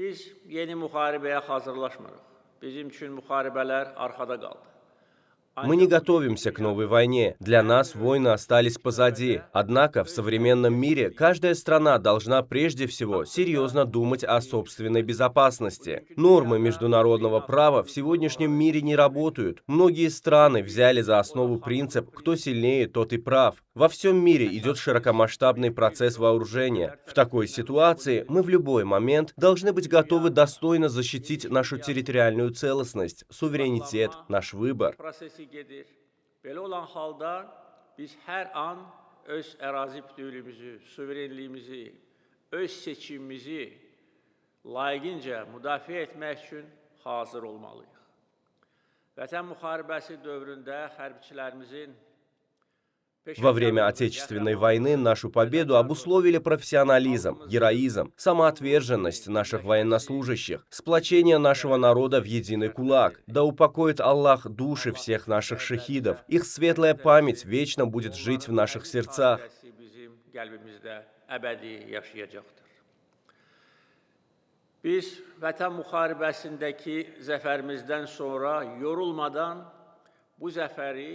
Biz yeni müharibəyə hazırlaşmırıq. Bizim üçün müharibələr arxada qaldı. Мы не готовимся к новой войне. Для нас войны остались позади. Однако в современном мире каждая страна должна прежде всего серьезно думать о собственной безопасности. Нормы международного права в сегодняшнем мире не работают. Многие страны взяли за основу принцип «кто сильнее, тот и прав». Во всем мире идет широкомасштабный процесс вооружения. В такой ситуации мы в любой момент должны быть готовы достойно защитить нашу территориальную целостность, суверенитет, наш выбор. Gedir. Belə olan halda biz hər an öz ərazi bütövlüyümüzü, suverenliyimizi, öz seçimimizi layiqincə müdafiə etmək üçün hazır olmalıyıq. Vətən müharibəsi dövründə hərbçilərimizin Во время Отечественной войны нашу победу обусловили профессионализм, героизм, самоотверженность наших военнослужащих, сплочение нашего народа в единый кулак. Да упокоит Аллах души всех наших шахидов. Их светлая память вечно будет жить в наших сердцах. Biz Vətən müharibəsindəki zəfərimizdən sonra yorulmadan bu zəfəri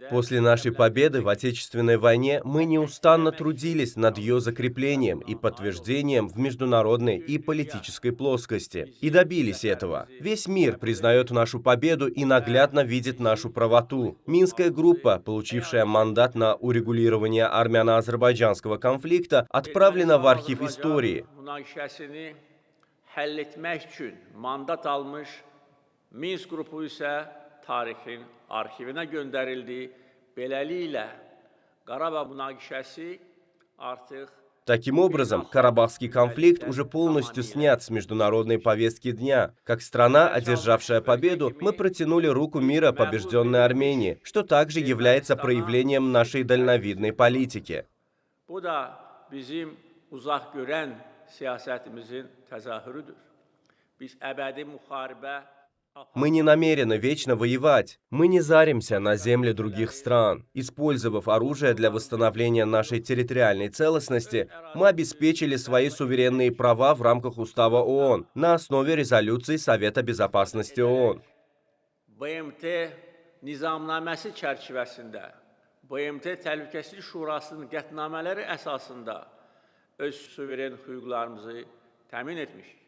После нашей победы в Отечественной войне мы неустанно трудились над ее закреплением и подтверждением в международной и политической плоскости. И добились этого. Весь мир признает нашу победу и наглядно видит нашу правоту. Минская группа, получившая мандат на урегулирование армяно-азербайджанского конфликта, отправлена в архив истории. Minsk qrupu isə tarixin arxivinə göndərildi. Beləliklə, Qarabağ münaqişəsi artıq Таким образом, Карабахский конфликт уже полностью снят с международной повестки дня. Как страна, одержавшая победу, мы протянули руку мира побежденной Армении, что также является проявлением нашей дальновидной политики. Bu da bizim uzaq görən siyasətimizin təzahürüdür. Biz əbədi müharibə Мы не намерены вечно воевать. Мы не заримся на земли других стран. Использовав оружие для восстановления нашей территориальной целостности, мы обеспечили свои суверенные права в рамках Устава ООН на основе резолюции Совета Безопасности ООН. BMT nizamnaməsi çərçivəsində, BMT Təhlükəsizlik Şurasının qətnamələri əsasında öz suveren hüquqlarımızı təmin etmişik.